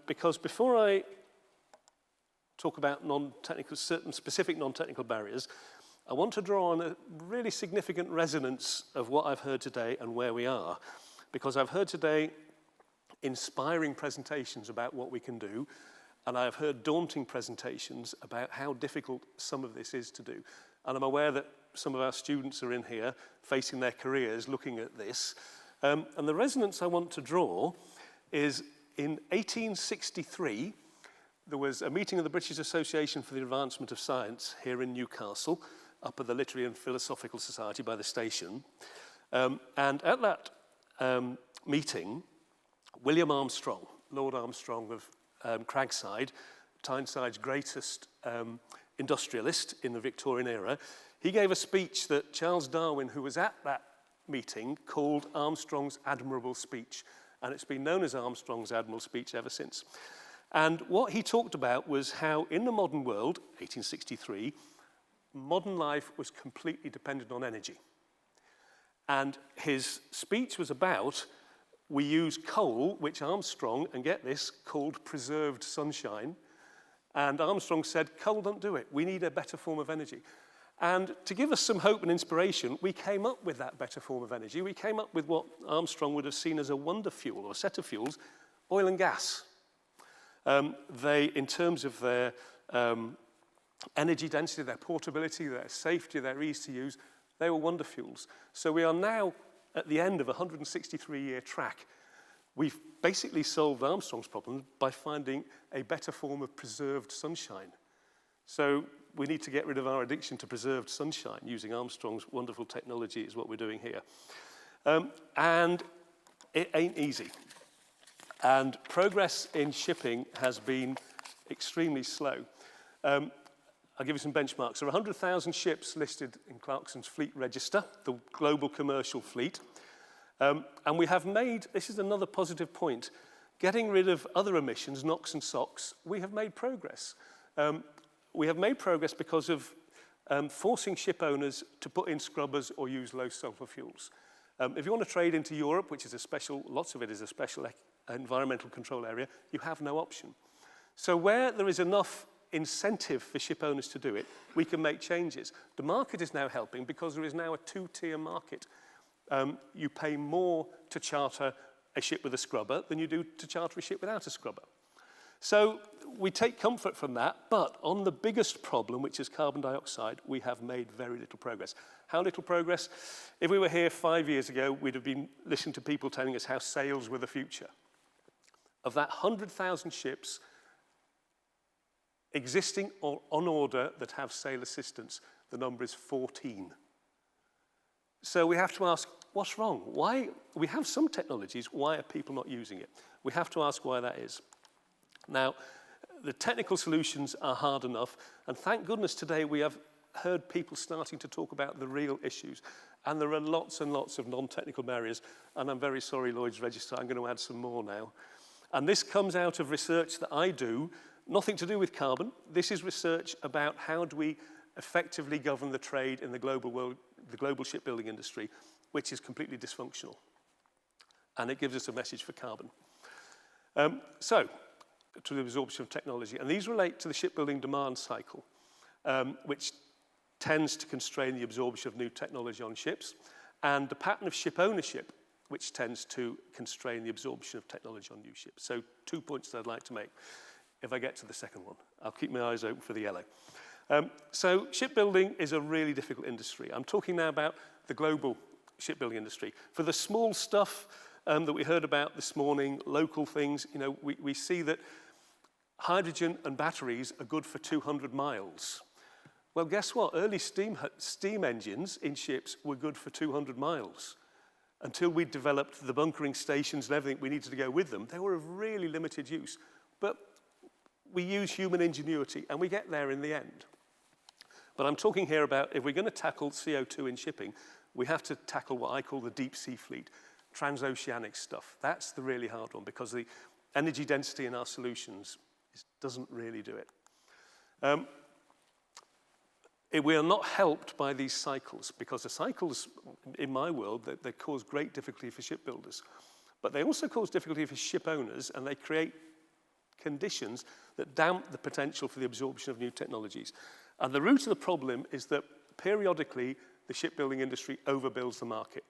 because before I talk about certain specific non-technical barriers, I want to draw on a really significant resonance of what I've heard today and where we are, because I've heard today inspiring presentations about what we can do, and I've heard daunting presentations about how difficult some of this is to do. And I'm aware that some of our students are in here facing their careers looking at this. And the resonance I want to draw is in 1863, there was a meeting of the British Association for the Advancement of Science here in Newcastle, up at the Literary and Philosophical Society by the station. And at that meeting, William Armstrong, Lord Armstrong of Cragside, Tyneside's greatest industrialist in the Victorian era, he gave a speech that Charles Darwin, who was at that meeting, called Armstrong's Admirable Speech. And it's been known as Armstrong's Admirable Speech ever since. And what he talked about was how in the modern world, 1863, modern life was completely dependent on energy. And his speech was about, we use coal, which Armstrong, and get this, called preserved sunshine. And Armstrong said, coal don't do it. We need a better form of energy. And to give us some hope and inspiration, we came up with that better form of energy. We came up with what Armstrong would have seen as a wonder fuel, or a set of fuels, oil and gas. They, in terms of their energy density, their portability, their safety, their ease to use, they were wonder fuels. So we are now at the end of a 163-year track. We've basically solved Armstrong's problem by finding a better form of preserved sunshine. So we need to get rid of our addiction to preserved sunshine using Armstrong's wonderful technology is what we're doing here. And it ain't easy. And progress in shipping has been extremely slow. I'll give you some benchmarks. There are 100,000 ships listed in Clarkson's fleet register, the global commercial fleet. And we have made, this is another positive point, getting rid of other emissions, NOx and SOx, we have made progress. We have made progress because of forcing ship owners to put in scrubbers or use low sulfur fuels. If you want to trade into Europe, which is a special, lots of it is a special environmental control area, you have no option. So where there is enough incentive for ship owners to do it, we can make changes. The market is now helping because there is now a two-tier market. You pay more to charter a ship with a scrubber than you do to charter a ship without a scrubber. So we take comfort from that, but on the biggest problem, which is carbon dioxide, we have made very little progress. How little progress? If we were here 5 years ago, we'd have been listening to people telling us how sails were the future. Of that 100,000 ships existing or on order that have sail assistance, the number is 14. So we have to ask, what's wrong? Why? We have some technologies, why are people not using it? We have to ask why that is. Now, the technical solutions are hard enough, and thank goodness today we have heard people starting to talk about the real issues. And there are lots and lots of non-technical barriers, and I'm very sorry, Lloyd's Register, I'm going to add some more now. And this comes out of research that I do, nothing to do with carbon. This is research about how do we effectively govern the trade in the global world, the global shipbuilding industry, which is completely dysfunctional. And it gives us a message for carbon. So, to the absorption of technology. And these relate to the shipbuilding demand cycle, which tends to constrain the absorption of new technology on ships, and the pattern of ship ownership, which tends to constrain the absorption of technology on new ships. So 2 points that I'd like to make. If I get to the second one, I'll keep my eyes open for the yellow. So shipbuilding is a really difficult industry. I'm talking now about the global shipbuilding industry. For the small stuff that we heard about this morning, local things, you know, we see that hydrogen and batteries are good for 200 miles. Well, guess what? Early steam engines in ships were good for 200 miles. Until we developed the bunkering stations and everything we needed to go with them, they were of really limited use. But we use human ingenuity, and we get there in the end. But I'm talking here about if we're going to tackle CO2 in shipping, we have to tackle what I call the deep sea fleet, transoceanic stuff. That's the really hard one because the energy density in our solutions doesn't really do it. We are not helped by these cycles because the cycles, in my world, they cause great difficulty for shipbuilders. But they also cause difficulty for ship owners, and they create conditions that damp the potential for the absorption of new technologies. And the root of the problem is that periodically the shipbuilding industry overbuilds the market.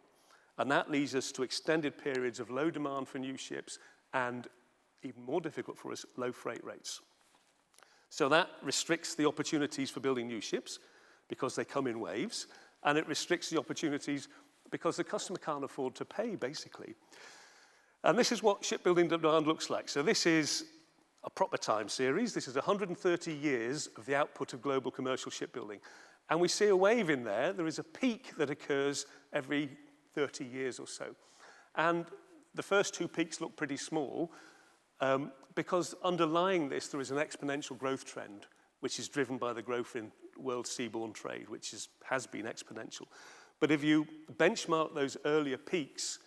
And that leads us to extended periods of low demand for new ships and, even more difficult for us, low freight rates. So that restricts the opportunities for building new ships because they come in waves, and it restricts the opportunities because the customer can't afford to pay, basically. And this is what shipbuilding demand looks like. So this is a proper time series. This is 130 years of the output of global commercial shipbuilding. And we see a wave in there. There is a peak that occurs every 30 years or so. And the first two peaks look pretty small because underlying this, there is an exponential growth trend, which is driven by the growth in world seaborne trade, which has been exponential. But if you benchmark those earlier peaks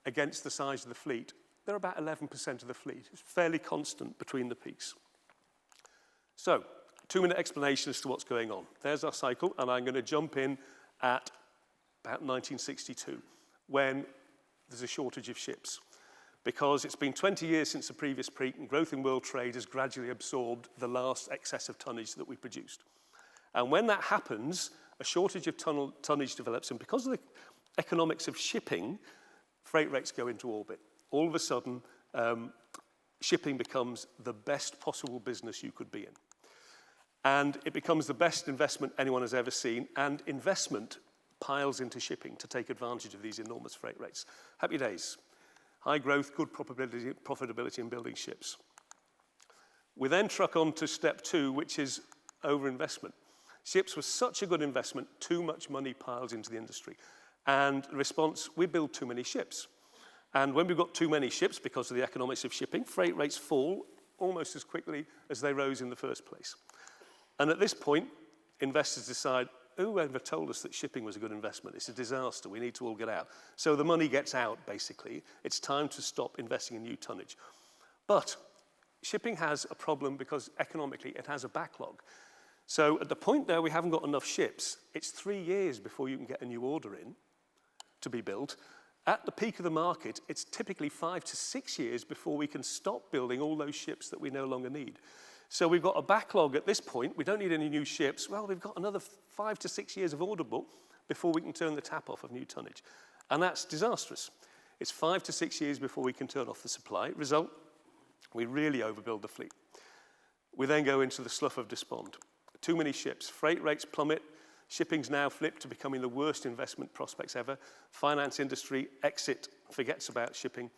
against the size of the fleet, they're about 11% of the fleet. It's fairly constant between the peaks. So, 2-minute explanation as to what's going on. There's our cycle, and I'm going to jump in at about 1962, when there's a shortage of ships. Because it's been 20 years since the previous peak, and growth in world trade has gradually absorbed the last excess of tonnage that we produced. And when that happens, a shortage of tonnage develops, and because of the economics of shipping, freight rates go into orbit. All of a sudden, shipping becomes the best possible business you could be in. And it becomes the best investment anyone has ever seen, and investment piles into shipping to take advantage of these enormous freight rates. Happy days. High growth, good profitability in building ships. We then truck on to step 2, which is overinvestment. Ships were such a good investment, too much money piles into the industry. And the response, we build too many ships. And when we've got too many ships, because of the economics of shipping, freight rates fall almost as quickly as they rose in the first place. And at this point, investors decide, whoever told us that shipping was a good investment? It's a disaster. We need to all get out. So the money gets out, basically. It's time to stop investing in new tonnage. But shipping has a problem because economically it has a backlog. So at the point there we haven't got enough ships, it's 3 years before you can get a new order in to be built. At the peak of the market, it's typically 5 to 6 years before we can stop building all those ships that we no longer need. So we've got a backlog at this point. We don't need any new ships. Well, we've got another 5 to 6 years of order book before we can turn the tap off of new tonnage. And that's disastrous. It's 5 to 6 years before we can turn off the supply. Result, we really overbuild the fleet. We then go into the slough of despond. Too many ships. Freight rates plummet. Shipping's now flipped to becoming the worst investment prospects ever. Finance industry forgets about shipping.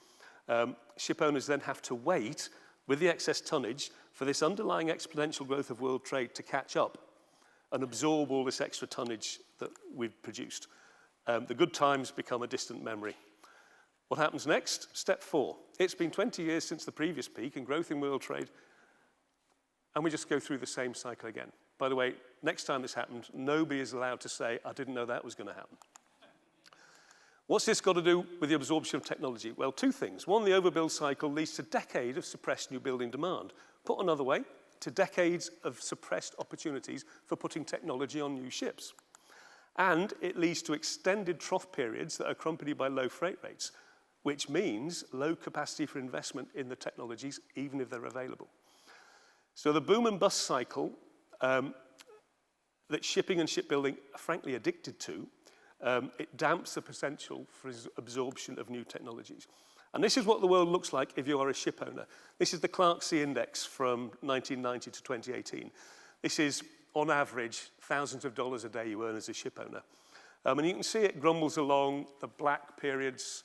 Ship owners then have to wait with the excess tonnage for this underlying exponential growth of world trade to catch up and absorb all this extra tonnage that we've produced. The good times become a distant memory. What happens next? Step 4. It's been 20 years since the previous peak in growth in world trade, and we just go through the same cycle again. By the way, next time this happens, nobody is allowed to say, I didn't know that was going to happen. What's this got to do with the absorption of technology? Well, 2 things. One, the overbuild cycle leads to decades of suppressed new building demand. Put another way, to decades of suppressed opportunities for putting technology on new ships. And it leads to extended trough periods that are accompanied by low freight rates, which means low capacity for investment in the technologies, even if they're available. So the boom and bust cycle that shipping and shipbuilding are frankly addicted to, it damps the potential for absorption of new technologies. And this is what the world looks like if you are a ship owner. This is the Clark Sea Index from 1990 to 2018. This is, on average, thousands of dollars a day you earn as a ship owner. And you can see it grumbles along the black periods,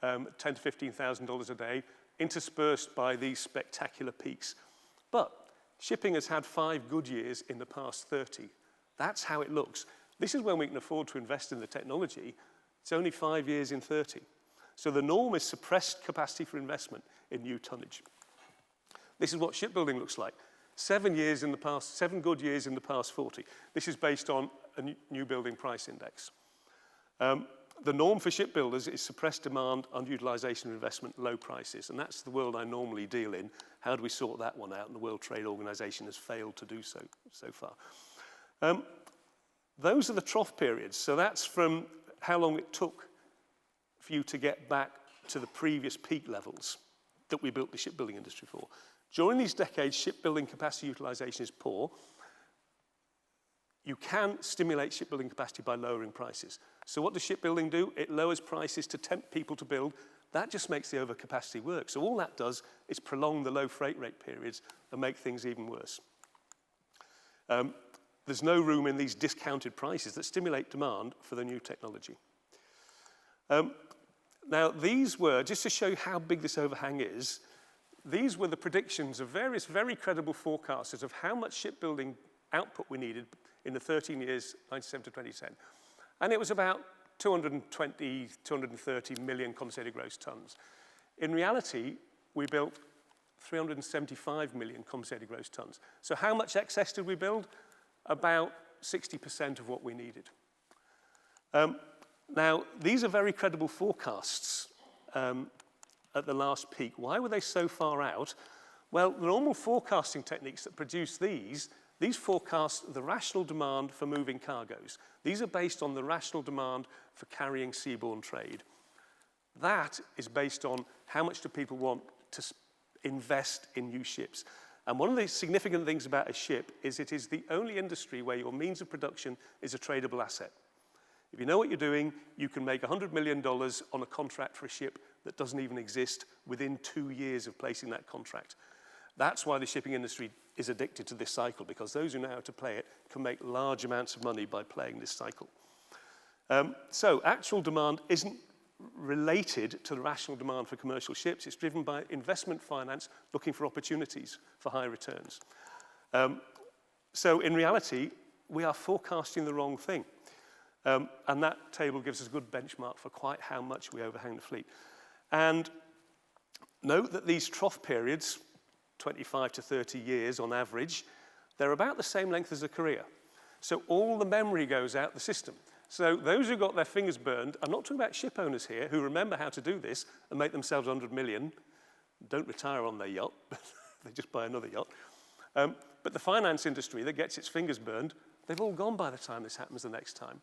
$10,000 to $15,000 a day, interspersed by these spectacular peaks. But shipping has had 5 good years in the past 30. That's how it looks. This is when we can afford to invest in the technology. It's only 5 years in 30. So the norm is suppressed capacity for investment in new tonnage. This is what shipbuilding looks like. 7 good years in the past 40. This is based on a new building price index. The norm for shipbuilders is suppressed demand, underutilization of investment, low prices. And that's the world I normally deal in. How do we sort that one out? And the World Trade Organization has failed to do so far. Those are the trough periods. So that's from how long it took for you to get back to the previous peak levels that we built the shipbuilding industry for. During these decades, shipbuilding capacity utilization is poor. You can stimulate shipbuilding capacity by lowering prices. So what does shipbuilding do? It lowers prices to tempt people to build. That just makes the overcapacity work. So all that does is prolong the low freight rate periods and make things even worse. There's no room in these discounted prices that stimulate demand for the new technology. Now, these were, just to show you how big this overhang is, these were the predictions of various very credible forecasters of how much shipbuilding output we needed in the 13 years, 1997 to 2010. And it was about 220, 230 million compensated gross tons. In reality, we built 375 million compensated gross tons. So how much excess did we build? About 60% of what we needed. Now, these are very credible forecasts at the last peak. Why were they so far out? Well, the normal forecasting techniques that produce these forecast the rational demand for moving cargoes. These are based on the rational demand for carrying seaborne trade. That is based on how much do people want to invest in new ships. And one of the significant things about a ship is it is the only industry where your means of production is a tradable asset. If you know what you're doing, you can make $100 million on a contract for a ship that doesn't even exist within 2 years of placing that contract. That's why the shipping industry is addicted to this cycle, because those who know how to play it can make large amounts of money by playing this cycle. So actual demand isn't related to the rational demand for commercial ships. It's driven by investment finance looking for opportunities for high returns. So in reality, we are forecasting the wrong thing. And that table gives us a good benchmark for quite how much we overhang the fleet. And note that these trough periods, 25 to 30 years on average, they're about the same length as a career. So all the memory goes out the system. So those who got their fingers burned, I'm not talking about ship owners here who remember how to do this and make themselves 100 million, don't retire on their yacht, they just buy another yacht. But the finance industry that gets its fingers burned, they've all gone by the time this happens the next time.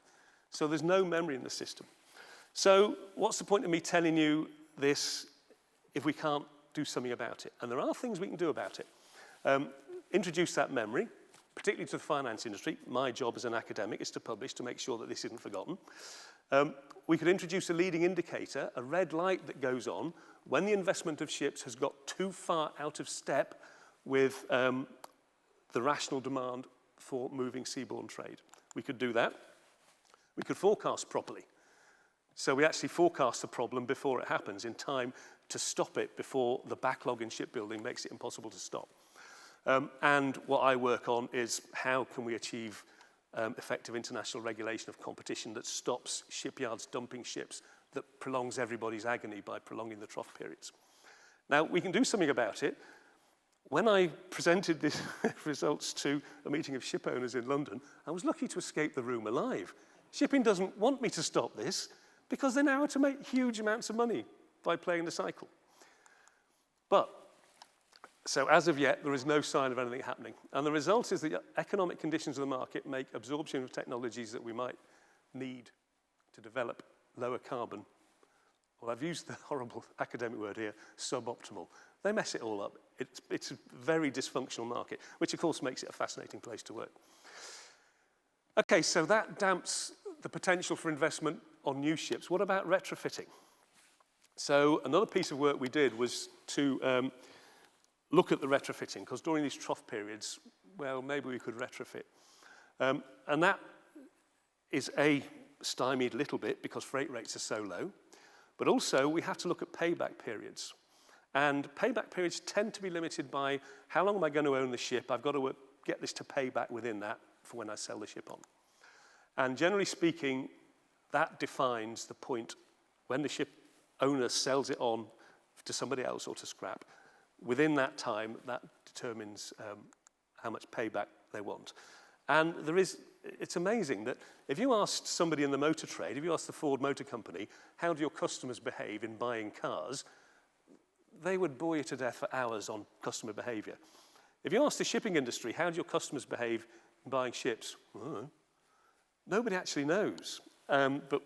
So there's no memory in the system. So what's the point of me telling you this if we can't do something about it? And there are things we can do about it. Introduce that memory, particularly to the finance industry. My job as an academic is to publish to make sure that this isn't forgotten. We could introduce a leading indicator, a red light that goes on when the investment of ships has got too far out of step with the rational demand for moving seaborne trade. We could do that. We could forecast properly. So we actually forecast the problem before it happens in time to stop it before the backlog in shipbuilding makes it impossible to stop. And what I work on is how can we achieve effective international regulation of competition that stops shipyards dumping ships, that prolongs everybody's agony by prolonging the trough periods. Now, we can do something about it. When I presented these results to a meeting of ship owners in London, I was lucky to escape the room alive. Shipping doesn't want me to stop this because they know how to make huge amounts of money by playing the cycle. But, so as of yet, there is no sign of anything happening. And the result is that economic conditions of the market make absorption of technologies that we might need to develop lower carbon. Well, I've used the horrible academic word here, suboptimal. They mess it all up. It's a very dysfunctional market, which of course makes it a fascinating place to work. Okay, so that damps the potential for investment on new ships. What about retrofitting? So another piece of work we did was to look at the retrofitting, because during these trough periods, well, maybe we could retrofit. And that is stymied a little bit because freight rates are so low, but also we have to look at payback periods. And payback periods tend to be limited by how long am I going to own the ship? I've got to get this to pay back within that for when I sell the ship on. And generally speaking, that defines the point when the ship owner sells it on to somebody else or to scrap. Within that time, that determines how much payback they want. And it's amazing that if you asked somebody in the motor trade, if you asked the Ford Motor Company, how do your customers behave in buying cars, they would bore you to death for hours on customer behavior. If you ask the shipping industry, how do your customers behave in buying ships? Nobody actually knows. But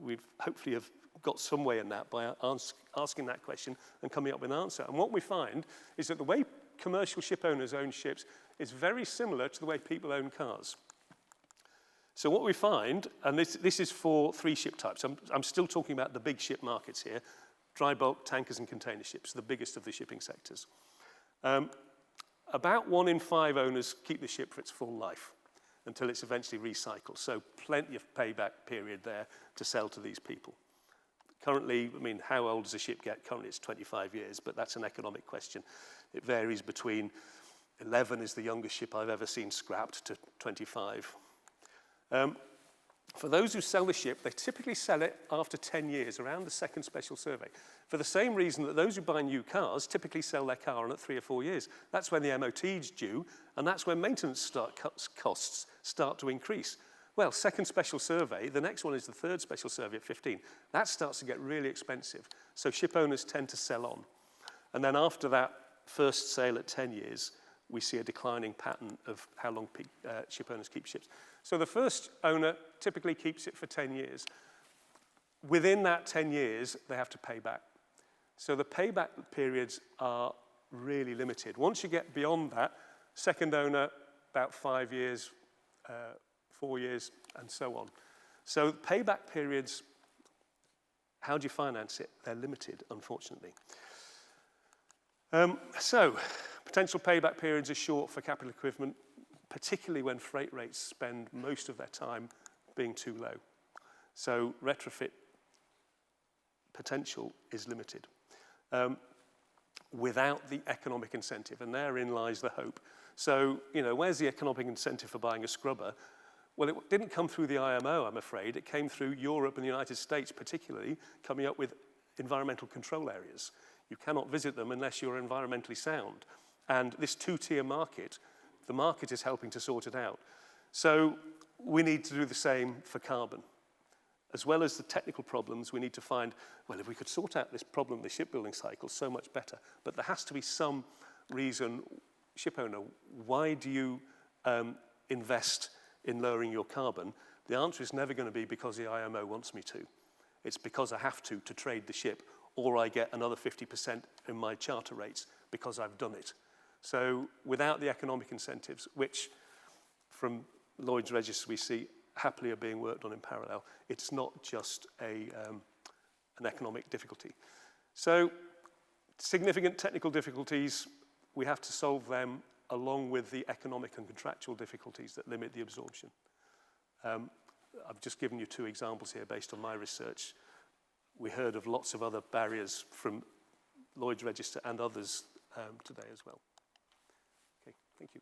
we've hopefully have got some way in that by asking that question and coming up with an answer. And what we find is that the way commercial ship owners own ships is very similar to the way people own cars. So what we find, and this is for 3 ship types. I'm still talking about the big ship markets here, dry bulk, tankers and container ships, the biggest of the shipping sectors. About 1 in 5 owners keep the ship for its full life until it's eventually recycled. So plenty of payback period there to sell to these people. Currently, I mean, how old does a ship get? Currently it's 25 years, but that's an economic question. It varies between 11 is the youngest ship I've ever seen scrapped to 25. For those who sell the ship, they typically sell it after 10 years, around the second special survey, for the same reason that those who buy new cars typically sell their car on at 3 or 4 years. That's when the MOT is due, and that's when maintenance costs start to increase. Well, second special survey, the next one is the third special survey at 15. That starts to get really expensive, so ship owners tend to sell on. And then after that first sale at 10 years, we see a declining pattern of how long ship owners keep ships. So the first owner typically keeps it for 10 years. Within that 10 years, they have to pay back. So the payback periods are really limited. Once you get beyond that, second owner, about 5 years, 4 years, and so on. So payback periods, how do you finance it? They're limited, unfortunately. So potential payback periods are short for capital equipment, particularly when freight rates spend most of their time being too low. So retrofit potential is limited without the economic incentive, and therein lies the hope. So, you know, where's the economic incentive for buying a scrubber? Well, it didn't come through the IMO, I'm afraid. It came through Europe and the United States, particularly, coming up with environmental control areas. You cannot visit them unless you're environmentally sound. And this 2-tier market, the market is helping to sort it out. So we need to do the same for carbon. As well as the technical problems, we need to find, well, if we could sort out this problem, the shipbuilding cycle, so much better. But there has to be some reason, ship owner, why do you invest in lowering your carbon? The answer is never going to be because the IMO wants me to. It's because I have to trade the ship, or I get another 50% in my charter rates because I've done it. So without the economic incentives, which from Lloyd's Register we see happily are being worked on in parallel, it's not just an economic difficulty. So significant technical difficulties, we have to solve them along with the economic and contractual difficulties that limit the absorption. I've just given you 2 examples here based on my research. We heard of lots of other barriers from Lloyd's Register and others today as well. Okay, thank you.